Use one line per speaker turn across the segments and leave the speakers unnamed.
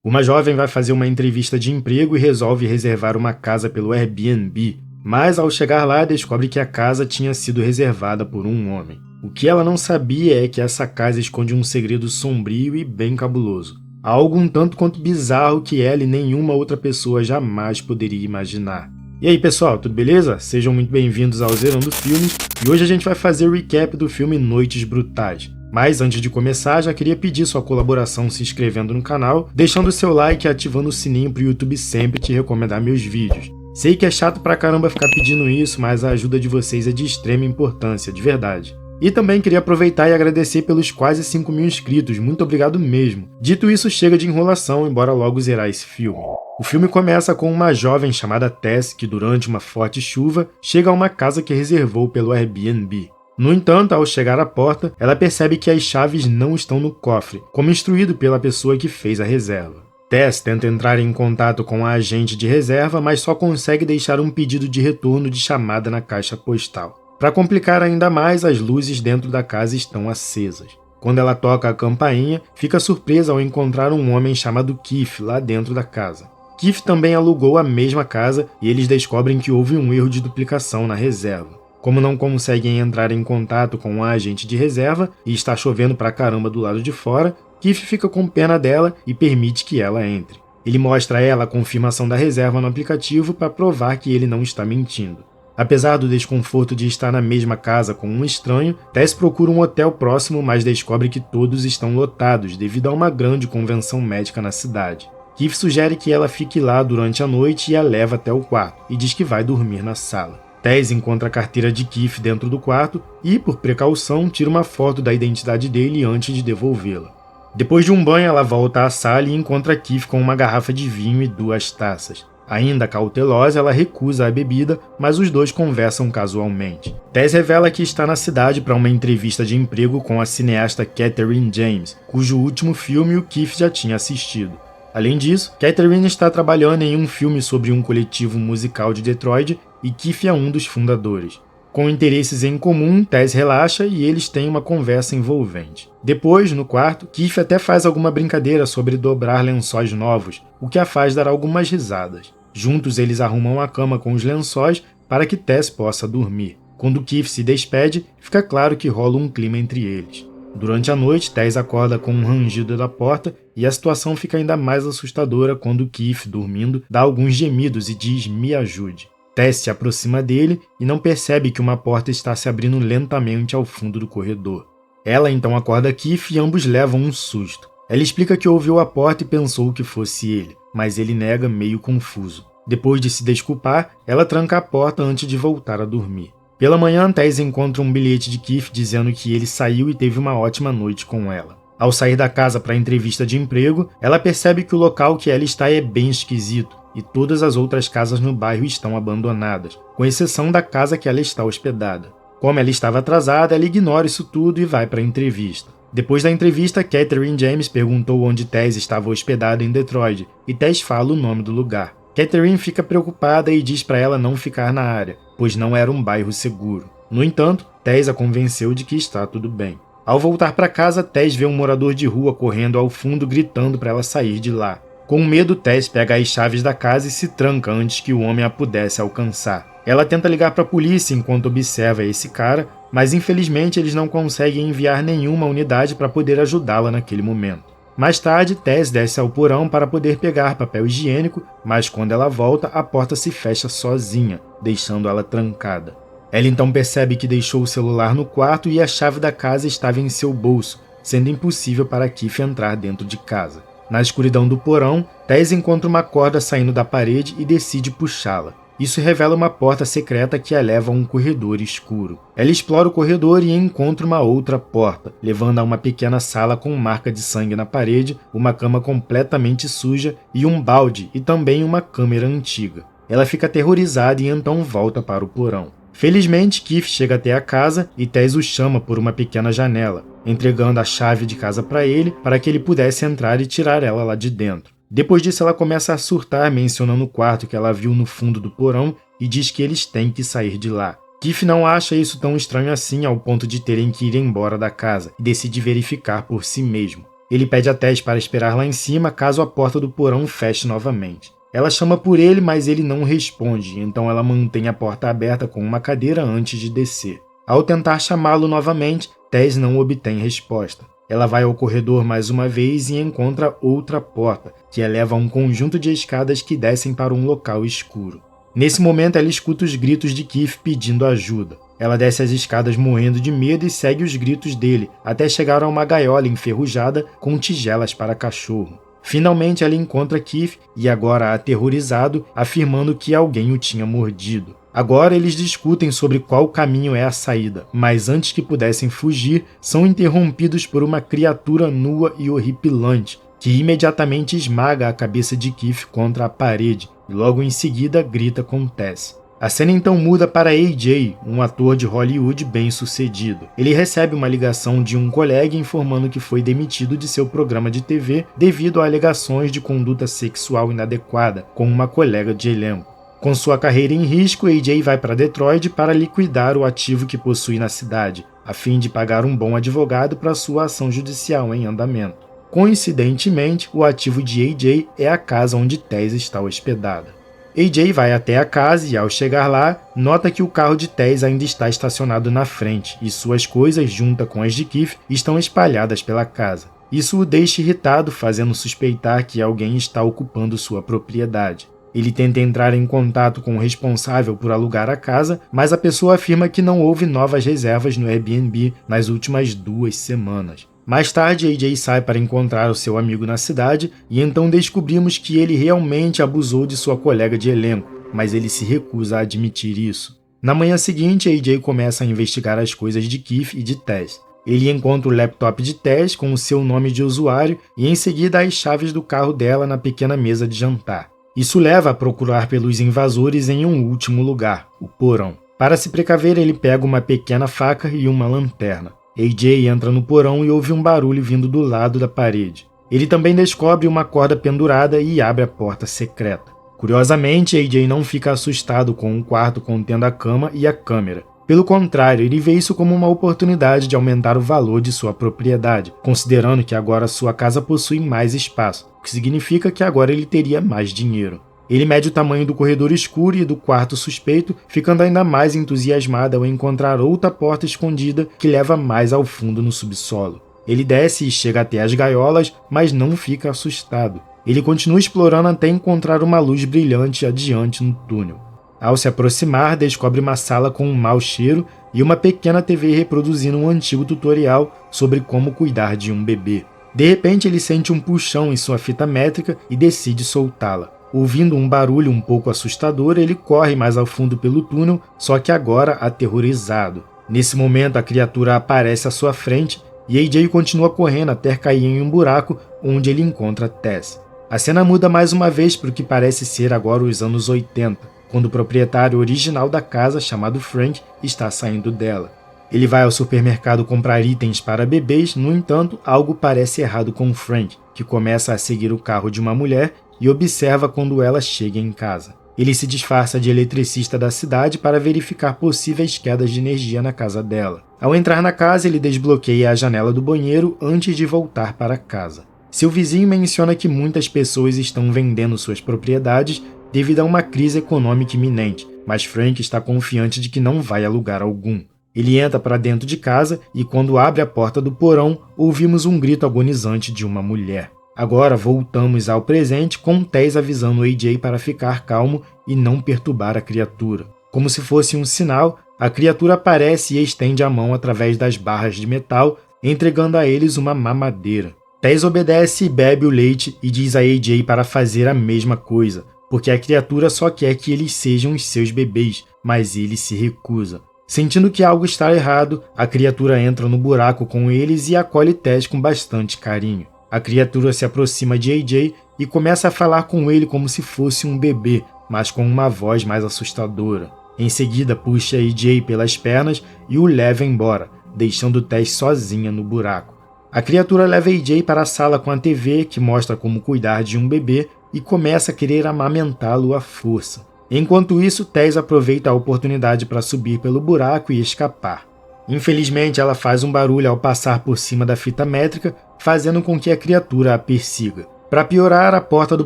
Uma jovem vai fazer uma entrevista de emprego e resolve reservar uma casa pelo Airbnb, mas ao chegar lá descobre que a casa tinha sido reservada por um homem. O que ela não sabia é que essa casa esconde um segredo sombrio e bem cabuloso. Algo um tanto quanto bizarro que ela e nenhuma outra pessoa jamais poderia imaginar. E aí pessoal, tudo beleza? Sejam muito bem-vindos ao Zerando Filmes e hoje a gente vai fazer o recap do filme Noites Brutais. Mas antes de começar, já queria pedir sua colaboração se inscrevendo no canal, deixando seu like e ativando o sininho para o YouTube sempre te recomendar meus vídeos. Sei que é chato pra caramba ficar pedindo isso, mas a ajuda de vocês é de extrema importância, de verdade. E também queria aproveitar e agradecer pelos quase 5.000 inscritos, muito obrigado mesmo. Dito isso, chega de enrolação e bora logo zerar esse filme. O filme começa com uma jovem chamada Tess que durante uma forte chuva chega a uma casa que reservou pelo Airbnb. No entanto, ao chegar à porta, ela percebe que as chaves não estão no cofre, como instruído pela pessoa que fez a reserva. Tess tenta entrar em contato com a agente de reserva, mas só consegue deixar um pedido de retorno de chamada na caixa postal. Para complicar ainda mais, as luzes dentro da casa estão acesas. Quando ela toca a campainha, fica surpresa ao encontrar um homem chamado Keith lá dentro da casa. Keith também alugou a mesma casa e eles descobrem que houve um erro de duplicação na reserva. Como não conseguem entrar em contato com a agente de reserva e está chovendo pra caramba do lado de fora, Keith fica com pena dela e permite que ela entre. Ele mostra a ela a confirmação da reserva no aplicativo para provar que ele não está mentindo. Apesar do desconforto de estar na mesma casa com um estranho, Tess procura um hotel próximo, mas descobre que todos estão lotados devido a uma grande convenção médica na cidade. Keith sugere que ela fique lá durante a noite e a leva até o quarto, e diz que vai dormir na sala. Tess encontra a carteira de Keith dentro do quarto e, por precaução, tira uma foto da identidade dele antes de devolvê-la. Depois de um banho, ela volta à sala e encontra Keith com uma garrafa de vinho e 2 taças. Ainda cautelosa, ela recusa a bebida, mas os dois conversam casualmente. Tess revela que está na cidade para uma entrevista de emprego com a cineasta Katherine James, cujo último filme o Keith já tinha assistido. Além disso, Katherine está trabalhando em um filme sobre um coletivo musical de Detroit e Keith é um dos fundadores. Com interesses em comum, Tess relaxa e eles têm uma conversa envolvente. Depois, no quarto, Keith até faz alguma brincadeira sobre dobrar lençóis novos, o que a faz dar algumas risadas. Juntos, eles arrumam a cama com os lençóis para que Tess possa dormir. Quando Keith se despede, fica claro que rola um clima entre eles. Durante a noite, Tess acorda com um rangido da porta e a situação fica ainda mais assustadora quando Keith, dormindo, dá alguns gemidos e diz "me ajude". Tess se aproxima dele e não percebe que uma porta está se abrindo lentamente ao fundo do corredor. Ela então acorda Keith e ambos levam um susto. Ela explica que ouviu a porta e pensou que fosse ele, mas ele nega meio confuso. Depois de se desculpar, ela tranca a porta antes de voltar a dormir. Pela manhã, Tess encontra um bilhete de Keith dizendo que ele saiu e teve uma ótima noite com ela. Ao sair da casa para a entrevista de emprego, ela percebe que o local que ela está é bem esquisito e todas as outras casas no bairro estão abandonadas, com exceção da casa que ela está hospedada. Como ela estava atrasada, ela ignora isso tudo e vai para a entrevista. Depois da entrevista, Katherine James perguntou onde Tess estava hospedada em Detroit e Tess fala o nome do lugar. Katherine fica preocupada e diz para ela não ficar na área, pois não era um bairro seguro. No entanto, Tess a convenceu de que está tudo bem. Ao voltar para casa, Tess vê um morador de rua correndo ao fundo gritando para ela sair de lá. Com medo, Tess pega as chaves da casa e se tranca antes que o homem a pudesse alcançar. Ela tenta ligar para a polícia enquanto observa esse cara, mas infelizmente eles não conseguem enviar nenhuma unidade para poder ajudá-la naquele momento. Mais tarde, Tess desce ao porão para poder pegar papel higiênico, mas quando ela volta, a porta se fecha sozinha, deixando ela trancada. Ela então percebe que deixou o celular no quarto e a chave da casa estava em seu bolso, sendo impossível para Keith entrar dentro de casa. Na escuridão do porão, Tess encontra uma corda saindo da parede e decide puxá-la. Isso revela uma porta secreta que a leva a um corredor escuro. Ela explora o corredor e encontra uma outra porta, levando a uma pequena sala com marca de sangue na parede, uma cama completamente suja e um balde e também uma câmera antiga. Ela fica aterrorizada e então volta para o porão. Felizmente, Keith chega até a casa e Tess o chama por uma pequena janela, entregando a chave de casa para ele para que ele pudesse entrar e tirar ela lá de dentro. Depois disso, ela começa a surtar mencionando o quarto que ela viu no fundo do porão e diz que eles têm que sair de lá. Keith não acha isso tão estranho assim ao ponto de terem que ir embora da casa e decide verificar por si mesmo. Ele pede a Tess para esperar lá em cima caso a porta do porão feche novamente. Ela chama por ele, mas ele não responde, então ela mantém a porta aberta com uma cadeira antes de descer. Ao tentar chamá-lo novamente, Tess não obtém resposta. Ela vai ao corredor mais uma vez e encontra outra porta, que eleva a um conjunto de escadas que descem para um local escuro. Nesse momento, ela escuta os gritos de Keith pedindo ajuda. Ela desce as escadas morrendo de medo e segue os gritos dele, até chegar a uma gaiola enferrujada com tigelas para cachorro. Finalmente, ela encontra Keith e, agora aterrorizado, afirmando que alguém o tinha mordido. Agora eles discutem sobre qual caminho é a saída, mas antes que pudessem fugir, são interrompidos por uma criatura nua e horripilante, que imediatamente esmaga a cabeça de Keith contra a parede e logo em seguida grita com Tess. A cena então muda para AJ, um ator de Hollywood bem-sucedido. Ele recebe uma ligação de um colega informando que foi demitido de seu programa de TV devido a alegações de conduta sexual inadequada com uma colega de elenco. Com sua carreira em risco, AJ vai para Detroit para liquidar o ativo que possui na cidade, a fim de pagar um bom advogado para sua ação judicial em andamento. Coincidentemente, o ativo de AJ é a casa onde Tess está hospedada. AJ vai até a casa e, ao chegar lá, nota que o carro de Tess ainda está estacionado na frente e suas coisas, junto com as de Keith, estão espalhadas pela casa. Isso o deixa irritado, fazendo suspeitar que alguém está ocupando sua propriedade. Ele tenta entrar em contato com o responsável por alugar a casa, mas a pessoa afirma que não houve novas reservas no Airbnb nas últimas 2 semanas. Mais tarde, AJ sai para encontrar o seu amigo na cidade e então descobrimos que ele realmente abusou de sua colega de elenco, mas ele se recusa a admitir isso. Na manhã seguinte, AJ começa a investigar as coisas de Keith e de Tess. Ele encontra o laptop de Tess com o seu nome de usuário e em seguida as chaves do carro dela na pequena mesa de jantar. Isso leva a procurar pelos invasores em um último lugar, o porão. Para se precaver, ele pega uma pequena faca e uma lanterna. AJ entra no porão e ouve um barulho vindo do lado da parede. Ele também descobre uma corda pendurada e abre a porta secreta. Curiosamente, AJ não fica assustado com o quarto contendo a cama e a câmera. Pelo contrário, ele vê isso como uma oportunidade de aumentar o valor de sua propriedade, considerando que agora sua casa possui mais espaço, o que significa que agora ele teria mais dinheiro. Ele mede o tamanho do corredor escuro e do quarto suspeito, ficando ainda mais entusiasmado ao encontrar outra porta escondida que leva mais ao fundo no subsolo. Ele desce e chega até as gaiolas, mas não fica assustado. Ele continua explorando até encontrar uma luz brilhante adiante no túnel. Ao se aproximar, descobre uma sala com um mau cheiro e uma pequena TV reproduzindo um antigo tutorial sobre como cuidar de um bebê. De repente, ele sente um puxão em sua fita métrica e decide soltá-la. Ouvindo um barulho um pouco assustador, ele corre mais ao fundo pelo túnel, só que agora aterrorizado. Nesse momento, a criatura aparece à sua frente e AJ continua correndo até cair em um buraco onde ele encontra Tess. A cena muda mais uma vez para o que parece ser agora os anos 80, quando o proprietário original da casa, chamado Frank, está saindo dela. Ele vai ao supermercado comprar itens para bebês, no entanto, algo parece errado com Frank, que começa a seguir o carro de uma mulher e observa quando ela chega em casa. Ele se disfarça de eletricista da cidade para verificar possíveis quedas de energia na casa dela. Ao entrar na casa, ele desbloqueia a janela do banheiro antes de voltar para casa. Seu vizinho menciona que muitas pessoas estão vendendo suas propriedades devido a uma crise econômica iminente, mas Frank está confiante de que não vai alugar algum. Ele entra para dentro de casa e, quando abre a porta do porão, ouvimos um grito agonizante de uma mulher. Agora voltamos ao presente com Tess avisando AJ para ficar calmo e não perturbar a criatura. Como se fosse um sinal, a criatura aparece e estende a mão através das barras de metal, entregando a eles uma mamadeira. Tess obedece e bebe o leite e diz a AJ para fazer a mesma coisa, porque a criatura só quer que eles sejam os seus bebês, mas ele se recusa. Sentindo que algo está errado, a criatura entra no buraco com eles e acolhe Tess com bastante carinho. A criatura se aproxima de AJ e começa a falar com ele como se fosse um bebê, mas com uma voz mais assustadora. Em seguida, puxa AJ pelas pernas e o leva embora, deixando Tess sozinha no buraco. A criatura leva AJ para a sala com a TV, que mostra como cuidar de um bebê, e começa a querer amamentá-lo à força. Enquanto isso, Tess aproveita a oportunidade para subir pelo buraco e escapar. Infelizmente, ela faz um barulho ao passar por cima da fita métrica, fazendo com que a criatura a persiga. Para piorar, a porta do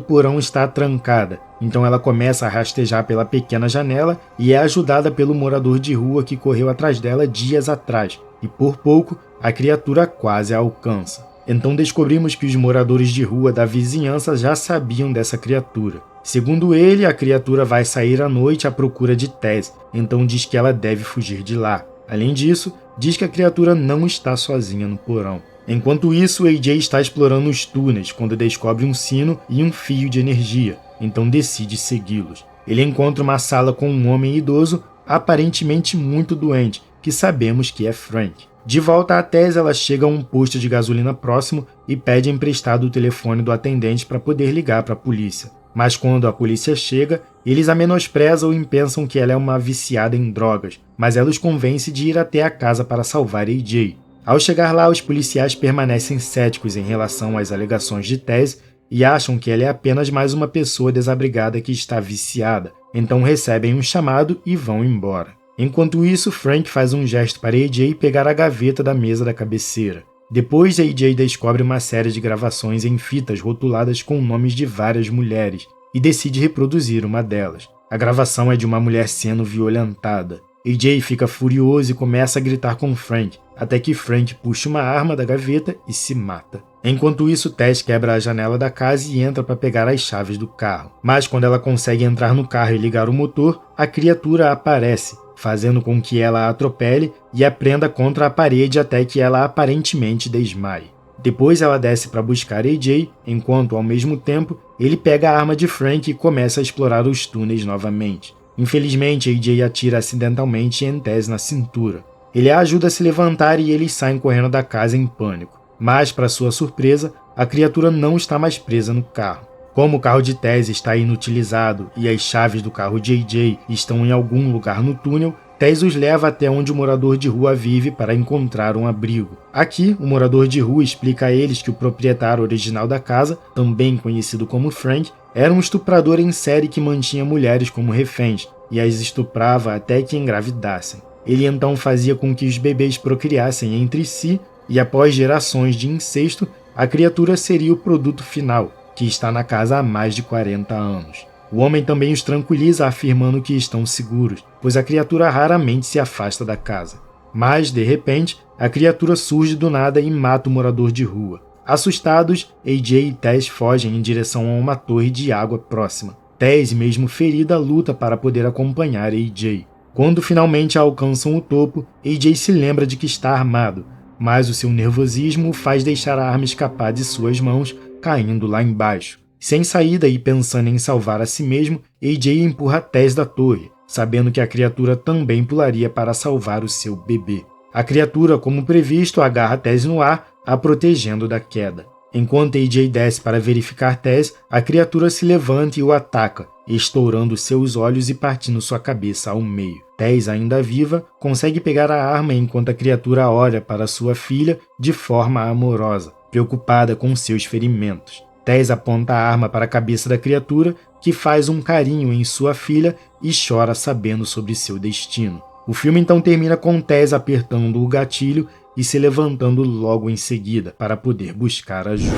porão está trancada, então ela começa a rastejar pela pequena janela e é ajudada pelo morador de rua que correu atrás dela dias atrás, e por pouco a criatura quase a alcança. Então descobrimos que os moradores de rua da vizinhança já sabiam dessa criatura. Segundo ele, a criatura vai sair à noite à procura de Tess, então diz que ela deve fugir de lá. Além disso, diz que a criatura não está sozinha no porão. Enquanto isso, AJ está explorando os túneis quando descobre um sino e um fio de energia, então decide segui-los. Ele encontra uma sala com um homem idoso, aparentemente muito doente, que sabemos que é Frank. De volta a Tess, ela chega a um posto de gasolina próximo e pede emprestado o telefone do atendente para poder ligar para a polícia. Mas quando a polícia chega, eles a menosprezam e pensam que ela é uma viciada em drogas, mas ela os convence de ir até a casa para salvar AJ. Ao chegar lá, os policiais permanecem céticos em relação às alegações de Tess e acham que ela é apenas mais uma pessoa desabrigada que está viciada, então recebem um chamado e vão embora. Enquanto isso, Frank faz um gesto para AJ pegar a gaveta da mesa da cabeceira. Depois, AJ descobre uma série de gravações em fitas rotuladas com nomes de várias mulheres e decide reproduzir uma delas. A gravação é de uma mulher sendo violentada. AJ fica furioso e começa a gritar com Frank, até que Frank puxa uma arma da gaveta e se mata. Enquanto isso, Tess quebra a janela da casa e entra para pegar as chaves do carro. Mas quando ela consegue entrar no carro e ligar o motor, a criatura aparece, fazendo com que ela a atropele e a prenda contra a parede até que ela aparentemente desmaie. Depois ela desce para buscar AJ, enquanto, ao mesmo tempo, ele pega a arma de Frank e começa a explorar os túneis novamente. Infelizmente, AJ atira acidentalmente em Tess na cintura. Ele a ajuda a se levantar e eles saem correndo da casa em pânico. Mas, para sua surpresa, a criatura não está mais presa no carro. Como o carro de Tess está inutilizado e as chaves do carro de AJ estão em algum lugar no túnel, Tess os leva até onde o morador de rua vive para encontrar um abrigo. Aqui, o morador de rua explica a eles que o proprietário original da casa, também conhecido como Frank, era um estuprador em série que mantinha mulheres como reféns e as estuprava até que engravidassem. Ele então fazia com que os bebês procriassem entre si e, após gerações de incesto, a criatura seria o produto final, que está na casa há mais de 40 anos. O homem também os tranquiliza afirmando que estão seguros, pois a criatura raramente se afasta da casa. Mas, de repente, a criatura surge do nada e mata o morador de rua. Assustados, AJ e Tess fogem em direção a uma torre de água próxima. Tess, mesmo ferida, luta para poder acompanhar AJ. Quando finalmente alcançam o topo, AJ se lembra de que está armado, mas o seu nervosismo o faz deixar a arma escapar de suas mãos, caindo lá embaixo. Sem saída e pensando em salvar a si mesmo, AJ empurra Tess da torre, sabendo que a criatura também pularia para salvar o seu bebê. A criatura, como previsto, agarra Tess no ar, a protegendo da queda. Enquanto AJ desce para verificar Tess, a criatura se levanta e o ataca, estourando seus olhos e partindo sua cabeça ao meio. Tess, ainda viva, consegue pegar a arma enquanto a criatura olha para sua filha de forma amorosa, preocupada com seus ferimentos. Tess aponta a arma para a cabeça da criatura, que faz um carinho em sua filha e chora sabendo sobre seu destino. O filme então termina com Tess apertando o gatilho e se levantando logo em seguida para poder buscar ajuda.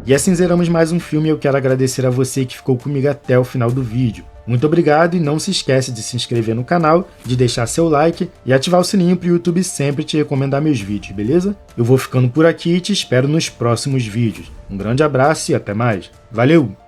E assim zeramos mais um filme e eu quero agradecer a você que ficou comigo até o final do vídeo. Muito obrigado e não se esquece de se inscrever no canal, de deixar seu like e ativar o sininho para o YouTube sempre te recomendar meus vídeos, beleza? Eu vou ficando por aqui e te espero nos próximos vídeos. Um grande abraço e até mais. Valeu!